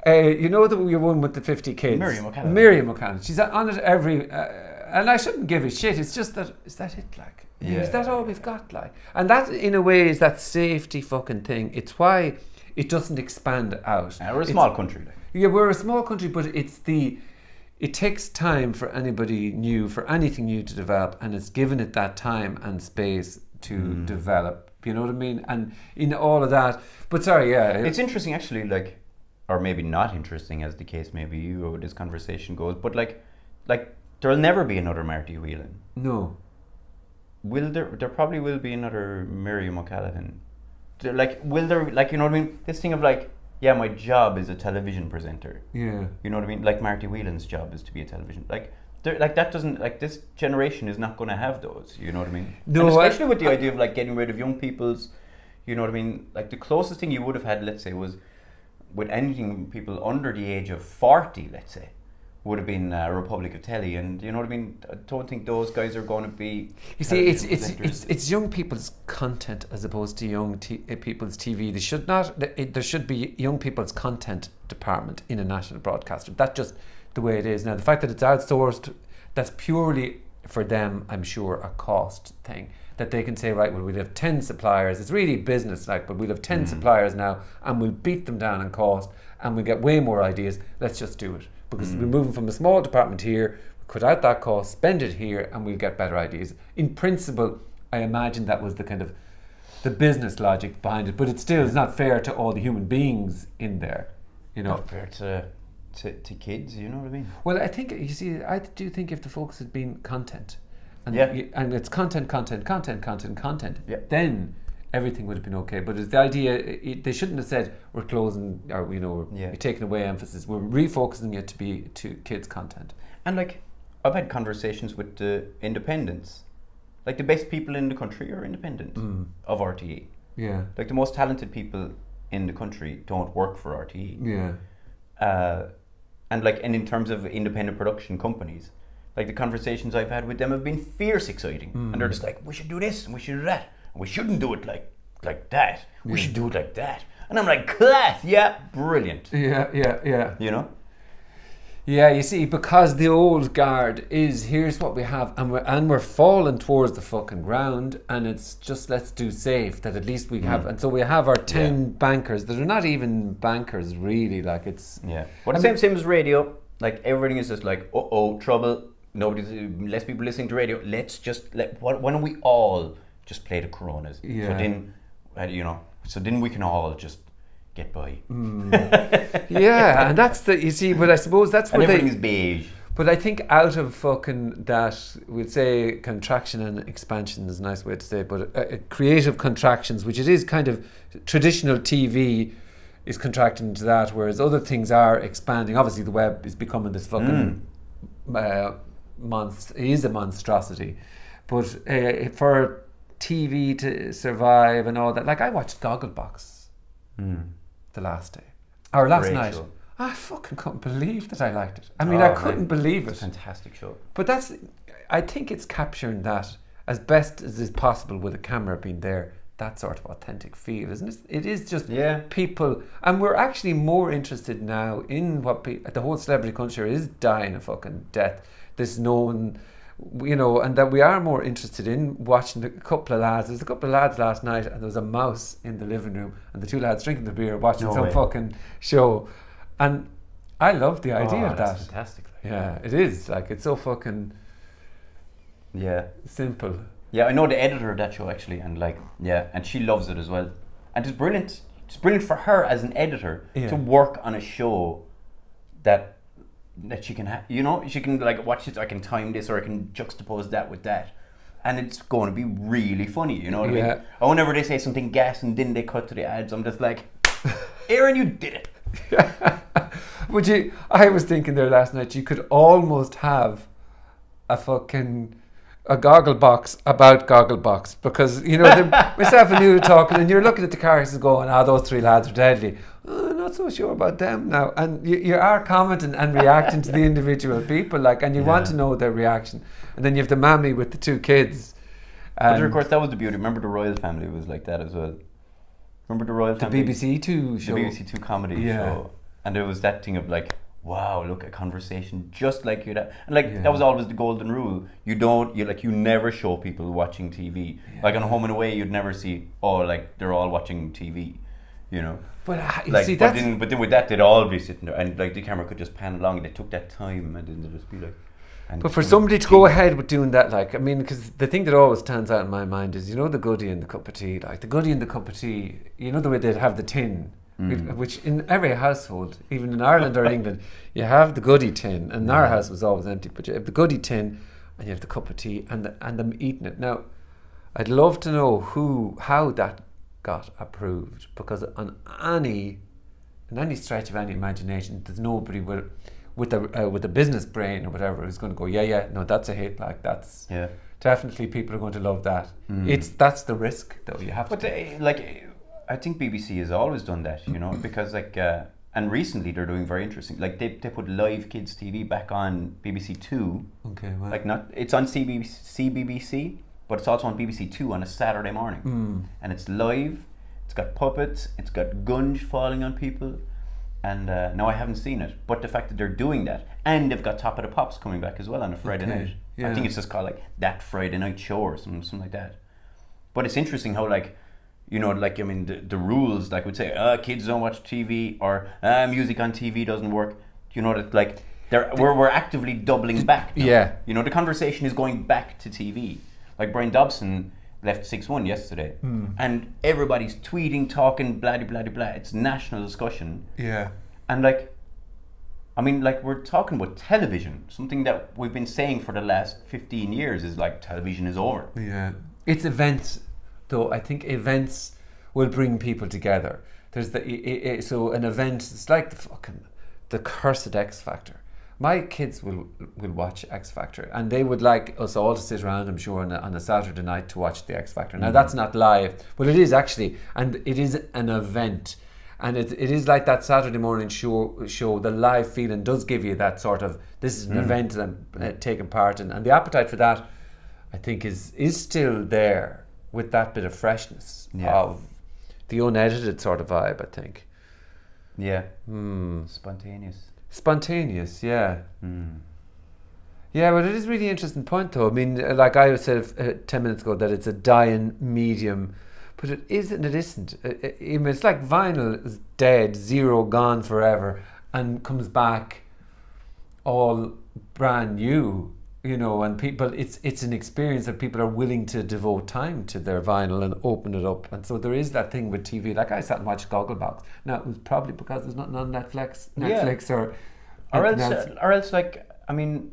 You know the one with the 50 kids? Miriam O'Callaghan. Miriam O'Callaghan. She's on it every... and I shouldn't give a shit. It's just that... Is that it, like? Is that all we've got, like? And that, in a way, is that safety fucking thing. It's why it doesn't expand out. We're a small country. Like. Yeah, we're a small country, but it takes time for anybody new, for anything new to develop, and it's given it that time and space to develop. You know what I mean? And in all of that... But sorry, yeah. It's interesting, actually, like... Or maybe not interesting, as the case may be, or this conversation goes, but like there'll never be another Marty Whelan. No. Will there? There probably will be another Miriam O'Callaghan. Will there? Like, you know what I mean? This thing of like, yeah, my job is a television presenter. Yeah. You know what I mean? Like Marty Whelan's job is to be a television. Like that doesn't, like, this generation is not going to have those. You know what I mean? No. And especially with the idea of like getting rid of young people's. You know what I mean? Like the closest thing you would have had, let's say, was. With anything, people under the age of 40, let's say, would have been Republic of Telly, and you know what I mean. I don't think those guys are going to be. You see, it's young people's content as opposed to young people's TV. They should not. There should be young people's content department in a national broadcaster. That's just the way it is now. The fact that it's outsourced, that's purely for them, I'm sure, a cost thing. That they can say, right, well, we'll have 10 suppliers. It's really business-like, but we'll have 10 suppliers now, and we'll beat them down in cost, and we'll get way more ideas. Let's just do it. Because we're moving from a small department here, cut out that cost, spend it here, and we'll get better ideas. In principle, I imagine that was the kind of the business logic behind it, but it still is not fair to all the human beings in there, you know. Not fair to kids, you know what I mean? Well, I think, you see, I do think if the focus had been content, and, and it's content, yeah. then everything would have been okay. But it's the idea, they shouldn't have said we're closing, or, you know, we're taking away emphasis. We're refocusing it to be to kids' content. And like, I've had conversations with the independents. Like, the best people in the country are independent of RTE. Yeah. Like, the most talented people in the country don't work for RTE. Yeah. And in terms of independent production companies, like, the conversations I've had with them have been fierce exciting. And they're just like, we should do this and we should do that. And we shouldn't do it like that. We should do it like that. And I'm like, class, yeah, brilliant. Yeah. You know? Yeah, you see, because the old guard is, here's what we have, and we're falling towards the fucking ground, and it's just, let's do safe, that at least we have, and so we have our 10 bankers that are not even bankers, really, like, it's... Yeah. Well, the same as radio, like, everything is just like, uh-oh, trouble, less people listening to radio, let's just, why don't we all just play the Coronas? Yeah. So then, so then we can all just get by. Yeah, and that's the, you see, but I suppose that's what everything's beige. But I think out of fucking that, we'd say contraction and expansion is a nice way to say it, but creative contractions, which it is kind of, traditional TV is contracting into that, whereas other things are expanding. Obviously the web is becoming this fucking it is a monstrosity. But for TV to survive and all that, like, I watched Gogglebox the last day, or last night. Show. I fucking couldn't believe that I liked it. I mean, I couldn't believe it. It's a fantastic show. But I think it's capturing that as best as is possible with a camera being there, that sort of authentic feel, isn't it? It is just people, and we're actually more interested now in what the whole celebrity culture is dying a fucking death. This known, and that we are more interested in watching a couple of lads. There's a couple of lads last night, and there was a mouse in the living room, and the two lads drinking the beer, watching fucking show. And I love the idea of that. That's fantastic. Yeah, it is. Like, it's so fucking simple. Yeah, I know the editor of that show, actually, and and she loves it as well. And it's brilliant. It's brilliant for her as an editor to work on a show that she can have, she can watch it, I can time this, or I can juxtapose that with that. And it's going to be really funny, you know what I mean? Or whenever they say something gas and then they cut to the ads, I'm just like, Aaron, you did it. But I was thinking there last night, you could almost have a Gogglebox about Gogglebox, because myself and you were talking, and you're looking at the characters going, those three lads are deadly. I'm not so sure about them now, and you are commenting and reacting to the individual people, and you want to know their reaction, and then you have the mammy with the two kids. But of course, that was the beauty. Remember, the Royal Family was like that as well. Remember the Royal Family? The BBC Two show. The BBC Two comedy show. And there was that thing of like, wow, look, a conversation just like you. And like that was always the golden rule. You never show people watching TV. Like on Home and Away, you'd never see, oh, like they're all watching TV, you know. But like, see, but then with that, they'd all be sitting there, and like the camera could just pan along, and they took that time, and then they'd just be like. But for somebody to go ahead with doing that, like, I mean, because the thing that always stands out in my mind is, you know, the goodie and the cup of tea. Like the goodie and the cup of tea, you know, the way they'd have the tin. Which in every household, even in Ireland or England, you have the goodie tin, and our house was always empty. But you have the goodie tin, and you have the cup of tea, and them eating it. Now, I'd love to know how that got approved, because in any stretch of any imagination, there's nobody with a business brain or whatever who's going to go, no, that's a hit. Like that's definitely people are going to love that. That's the risk though you have to. I think BBC has always done that, you know, because like, and recently they're doing very interesting. Like they put live kids TV back on BBC Two. Okay, well. Like it's on CBBC, but it's also on BBC Two on a Saturday morning, and it's live. It's got puppets. It's got gunge falling on people, and no, I haven't seen it. But the fact that they're doing that, and they've got Top of the Pops coming back as well on a Friday night. Yeah. I think it's just called like That Friday Night Show or something like that. But it's interesting how like. You know, like, I mean, the rules, like, would say, kids don't watch TV, or music on TV doesn't work. You know, that, like, we're actively doubling back now. Yeah. You know, the conversation is going back to TV. Like, Brian Dobson left 6-1 yesterday, and everybody's tweeting, talking, blah, blah, blah, blah. It's national discussion. Yeah. And, like, I mean, like, we're talking about television. Something that we've been saying for the last 15 years is, like, television is over. Yeah. It's events. Though I think events will bring people together. There's so an event. It's like the cursed X Factor. My kids will watch X Factor, and they would like us all to sit around, I'm sure, on a Saturday night to watch the X Factor. Now that's not live, but it is actually, and it is an event, and it is like that Saturday morning show. The live feeling does give you that sort of, this is an event that I'm taking part in, and the appetite for that, I think, is still there. With that bit of freshness of the unedited sort of vibe, I think. Yeah. Spontaneous, yeah. Yeah, but it is a really interesting point though. I mean, like I said 10 minutes ago, that it's a dying medium, but it is and it isn't. I mean, it's like vinyl is dead, zero, gone forever, and comes back all brand new. You know, and people, it's an experience that people are willing to devote time to their vinyl and open it up. And so there is that thing with TV. Like I sat and watched Gogglebox. Now it was probably because there's nothing on Netflix or else like, I mean,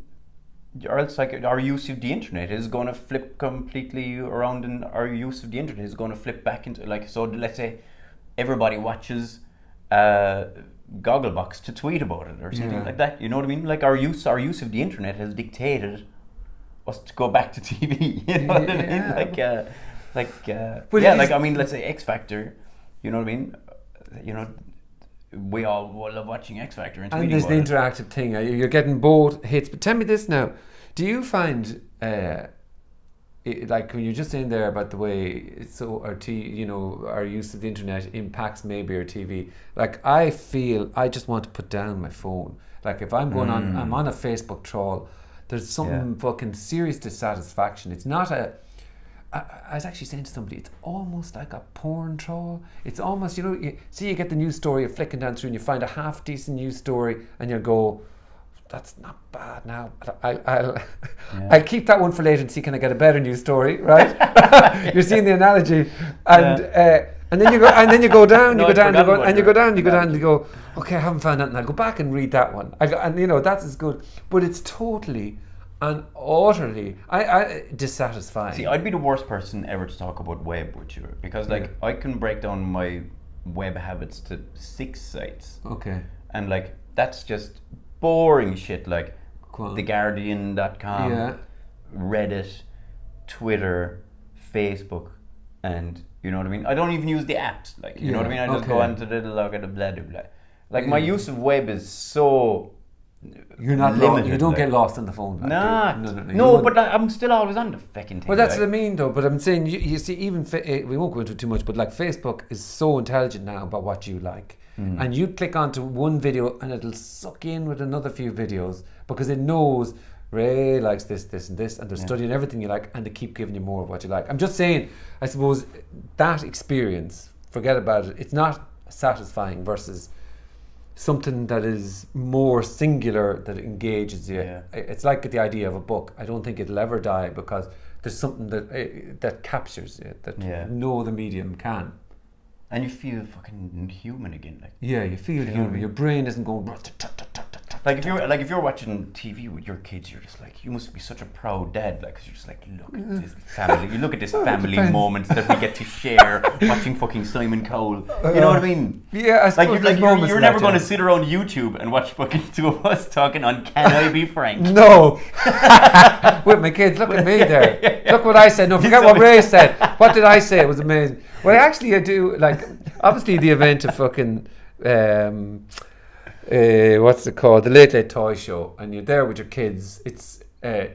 or else like our use of the internet is going to flip completely around, and our use of the internet is going to flip back into, like, so let's say everybody watches Gogglebox to tweet about it or something like that. You know what I mean? Like our use of the internet has dictated us to go back to TV. You know what I mean? Like I mean, let's say X Factor. You know what I mean? You know, we all love watching X Factor and tweeting. And there's the interactive thing. You're getting both hits. But tell me this now: do you find like when you're just saying there about the way our use of the internet impacts maybe our TV, like I feel I just want to put down my phone. Like if I'm going on, I'm on a Facebook troll, there's some fucking serious dissatisfaction. It's not I was actually saying to somebody, it's almost like a porn troll. It's almost, you know, you get the news story, you're flicking down through and you find a half decent news story and you go, that's not bad now. I'll keep that one for later and see can I get a better news story, right? You're seeing the analogy, and then you go down, and you go, okay, I haven't found that, and I'll go back and read that one. And you know that's as good, but it's totally and utterly dissatisfying. See, I'd be the worst person ever to talk about web with you, because like I can break down my web habits to 6 sites. Okay. And like that's just boring shit, like theguardian.com, Reddit, Twitter, Facebook, and you know what I mean? I don't even use the apps, like, you know what I mean? I just go onto the log at the blah, blah, blah. Like my use of web is so You're not limited, you don't like. get lost on the phone. Like, Nah, no, but I'm still always on the fucking thing. Well, that's like. what I mean, though. But I'm saying, you see, even we won't go into it too much, but like Facebook is so intelligent now about what you like, and you click onto one video and it'll suck in with another few videos because it knows Ray likes this, this, and this, and they're studying everything you like, and they keep giving you more of what you like. I'm just saying, I suppose that experience, forget about it. It's not satisfying versus something that is more singular that engages you. Yeah. It's like the idea of a book. I don't think it'll ever die because there's something that captures you that no other medium can. And you feel fucking human again, like. Yeah, you feel human. Your brain isn't going. Like if you're watching TV with your kids, you're just like, you must be such a proud dad, like, 'cause you're just like, look at this family. You look at this family moment that we get to share watching fucking Simon Cowell. You know what I mean? Yeah, I suppose you're never going to sit around YouTube and watch fucking two of us talking on Can I Be Frank? No. With my kids, look at me there. Look what I said. No, forget what Ray said. What did I say? It was amazing. Well, actually, I do like. Obviously, the event of fucking. What's it called? The Late Late Toy Show, and you're there with your kids. It's an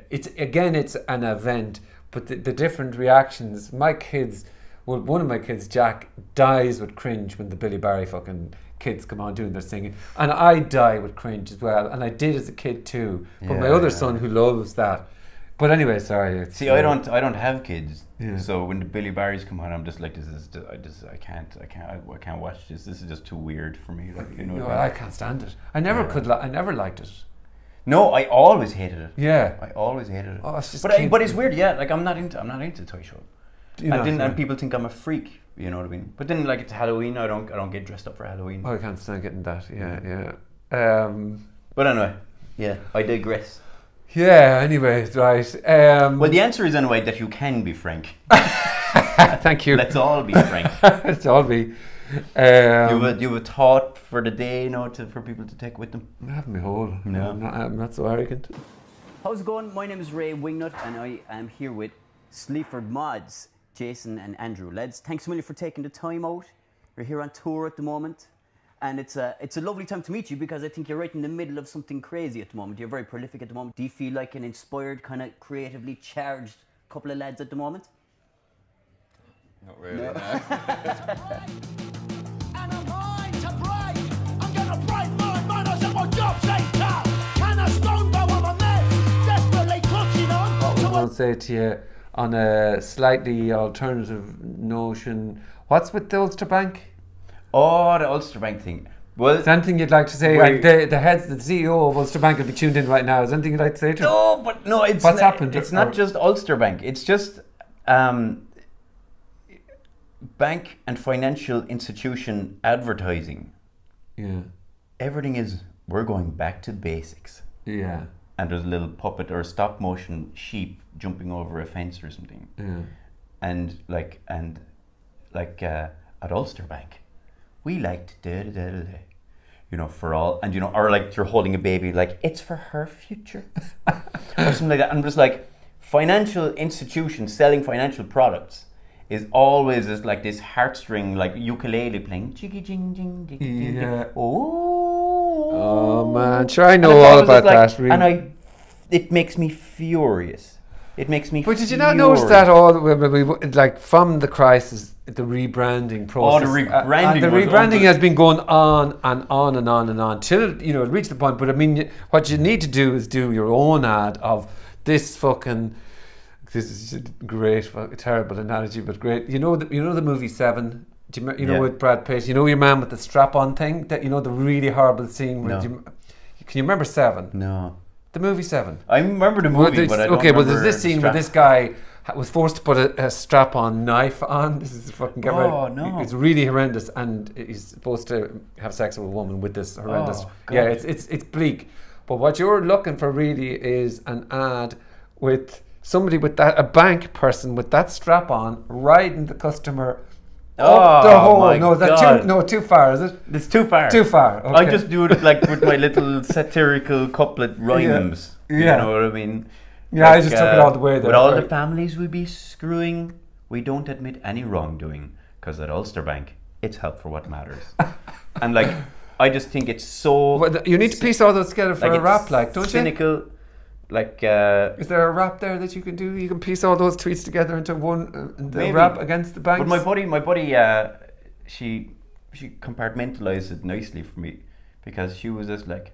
event, but the different reactions. My kids, well, one of my kids, Jack, dies with cringe when the Billy Barry fucking kids come on doing their singing, and I die with cringe as well, and I did as a kid too. But my other son, who loves that. But anyway, sorry. See, I don't have kids, so when the Billy Barrys come on, I'm just like, I can't watch this. This is just too weird for me. Like, you know. No, I can't stand it. I never could. I never liked it. No, I always hated it. Yeah, I always hated it. Oh, it's just but it's weird. Yeah, like I'm not into toy show. And people think I'm a freak. You know what I mean? But then, like, it's Halloween. I don't get dressed up for Halloween. Oh, I can't stand getting that. Yeah. But anyway, yeah, I digress. Yeah, anyway, right. Well, the answer is anyway that you can be frank. Thank you. Let's all be frank. Let's all be. You have a thought for the day, for people to take with them? I have my whole. No. I'm not so arrogant. How's it going? My name is Ray Wingnut and I am here with Sleaford Mods, Jason and Andrew. Lads, thanks a million for taking the time out. You're here on tour at the moment. And it's a lovely time to meet you because I think you're right in the middle of something crazy at the moment. You're very prolific at the moment. Do you feel like an inspired, kind of creatively charged couple of lads at the moment? Not really, no. What would I say to you on a slightly alternative notion? What's with the Ulster Bank? Oh, the Ulster Bank thing. Well, is there anything you'd like to say? Like the CEO of Ulster Bank will be tuned in right now. Is there anything you'd like to say to him? No, but no, it's what's happened? It's not just Ulster Bank. It's just bank and financial institution advertising. Yeah. Everything is, we're going back to basics. Yeah. And there's a little puppet or a stop motion sheep jumping over a fence or something. Yeah. And at Ulster Bank, we like to for all, and or like you're holding a baby, like it's for her future or something like that. I'm just like, financial institutions selling financial products is always just like this heartstring, like ukulele playing jiggy jing jing jiggy jing. Yeah. Oh man, sure, I know all about that. Really. And it makes me furious. It makes me. But did you not notice that like from the crisis, the rebranding process? Oh, the rebranding. The rebranding has been going on and on and on and on till it reached the point. But I mean, what you need to do is do your own ad of this fucking. This is a great, terrible analogy, but great. You know the movie Seven. Do you know with Brad Pitt? You know your man with the strap-on thing. That the really horrible scene. Where can you remember Seven? No. The movie Seven. I remember the movie, but I don't remember. Well, there's this scene where this guy was forced to put a strap-on knife on. This is fucking no! It's really horrendous, and he's supposed to have sex with a woman with this horrendous. Oh, God. Yeah, it's bleak. But what you're looking for really is an ad with somebody with that, a bank person with that strap-on, riding the customer. Up the hole. My God. Too far, is it? It's too far. Too far. Okay. I just do it like with my little satirical couplet rhymes. Yeah. You know what I mean? Yeah, I just took it all the way there. With all the families we be screwing, we don't admit any wrongdoing, because at Ulster Bank, it's help for what matters. And like, I just think it's so. Well, you need to piece all those together for like a rap, like, don't cynical, like. Is there a rap there that you can do? You can piece all those tweets together into one rap against the banks. But my buddy, she compartmentalized it nicely for me, because she was just like,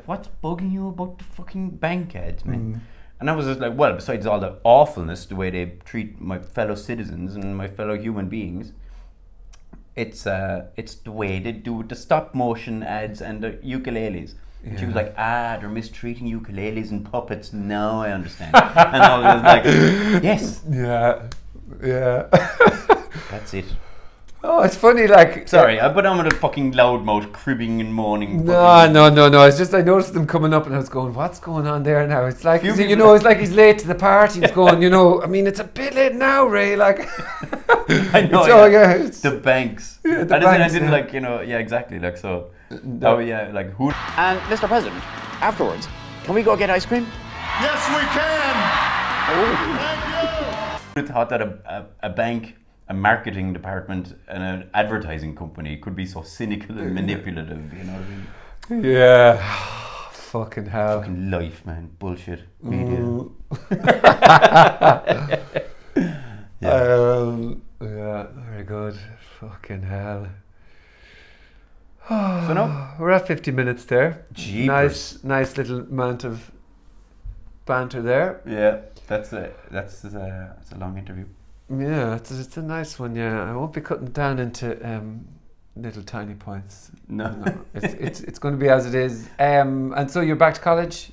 what's bugging you about the fucking bank ads, man? And I was just like, well, besides all the awfulness, the way they treat my fellow citizens and my fellow human beings, it's the way they do the stop motion ads and the ukuleles. And she was like, they're mistreating ukuleles and puppets. Now I understand. And I was like, yes. Yeah. That's it. Oh, it's funny, like... Sorry, but I'm a fucking loudmouth cribbing and moaning. No. It's just I noticed them coming up and I was going, what's going on there now? It's like, it's like he's late to the party. He's going, I mean, it's a bit late now, Ray. Like... I know, it's the banks. Yeah, I didn't like, exactly, like, so... No. Oh, yeah, like, who... And Mr. President, afterwards, can we go get ice cream? Yes, we can! Who would have thought that a bank, a marketing department, and an advertising company could be so cynical and manipulative, you know what I mean? Yeah. Fucking hell. Fucking life, man. Bullshit. Media. Yeah, very good. Fucking hell. So no, we're at 50 minutes there. Jeepers. Nice little amount of banter there. Yeah, that's a long interview. Yeah, it's a nice one. Yeah, I won't be cutting down into little tiny points. No. It's going to be as it is. And so you're back to college?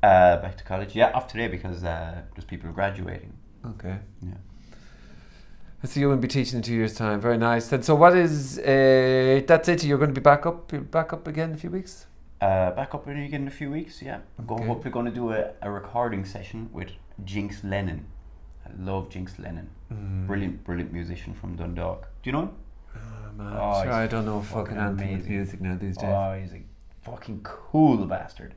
Back to college. Yeah, off today because there's people graduating. Okay. Yeah. So you will be teaching in 2 years' time. Very nice. And so what is... that's it? You're going to be back up? You're back up again in a few weeks? Back up again in a few weeks, yeah. Hopefully going to do a recording session with Jinx Lennon. I love Jinx Lennon. Brilliant musician from Dundalk. Do you know him? Man, sure, I don't know fucking anything with music now these days. Oh, he's a fucking cool bastard.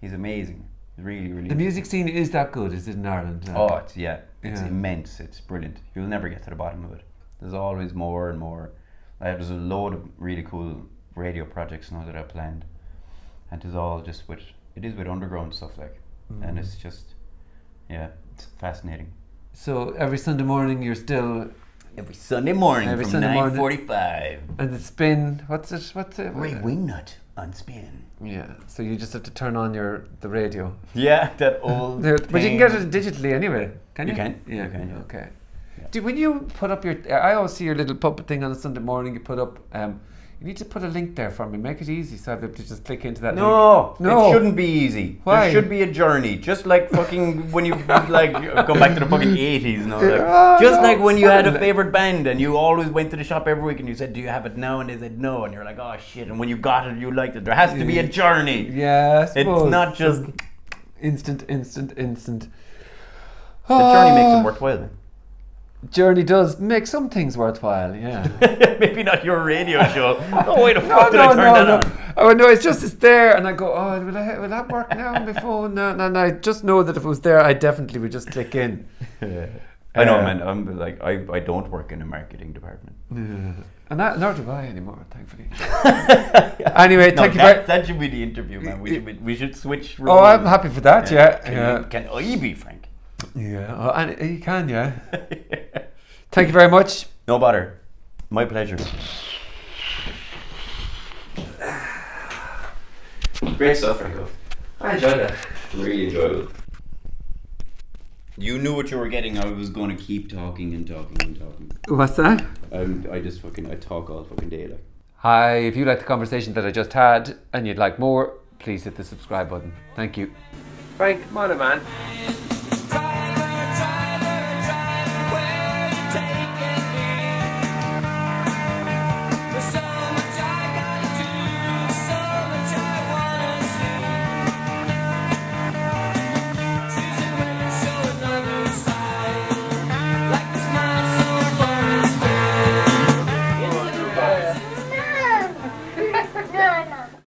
He's amazing. Really. The music scene is that good, is it, in Ireland? Oh, it's immense. It's brilliant. You'll never get to the bottom of it. There's always more and more. There's a load of really cool radio projects now that are planned, and it's all just with underground stuff, like, and it's just, it's fascinating. So every Sunday morning you're still... Every Sunday morning from 9:45. And the spin, what's it? Ray Wingnut on spin. Yeah, so you just have to turn on the radio. Yeah, that old But you can get it digitally anyway, can you? You can. Yeah, you can, yeah. Okay. Yeah. When you put up your... I always see your little puppet thing on a Sunday morning you put up... you need to put a link there for me. Make it easy so I'll be able to just click into that link. No, it shouldn't be easy. Why? There should be a journey. Just like fucking when you like go back to the fucking 80s and all that. Like when you had a favourite band and you always went to the shop every week and you said, do you have it now? And they said no. And you're like, oh shit. And when you got it, you liked it. There has to be a journey. Yeah, I suppose. It's not just... Instant. The journey makes it worthwhile then. Journey does make some things worthwhile, yeah. Maybe not your radio show. Oh, wait, the fuck did I turn that on? Oh no, it's there, and I go, oh, will that work now on my phone? No, I just know that if it was there, I definitely would just click in. I know, man. I'm like, I don't work in a marketing department. And nor do I anymore, thankfully. Anyway, thank you very... That should be the interview, man. We should switch roles. Oh, I'm happy for that, yeah. Can I be frank? Yeah, and you can, yeah. Thank you very much. No bother. My pleasure. Great stuff, Franco. I enjoyed that. Really enjoyable. You knew what you were getting. I was going to keep talking and talking and talking. What's that? I talk all fucking day, like. Hi, if you like the conversation that I just had and you'd like more, please hit the subscribe button. Thank you. Frank, man.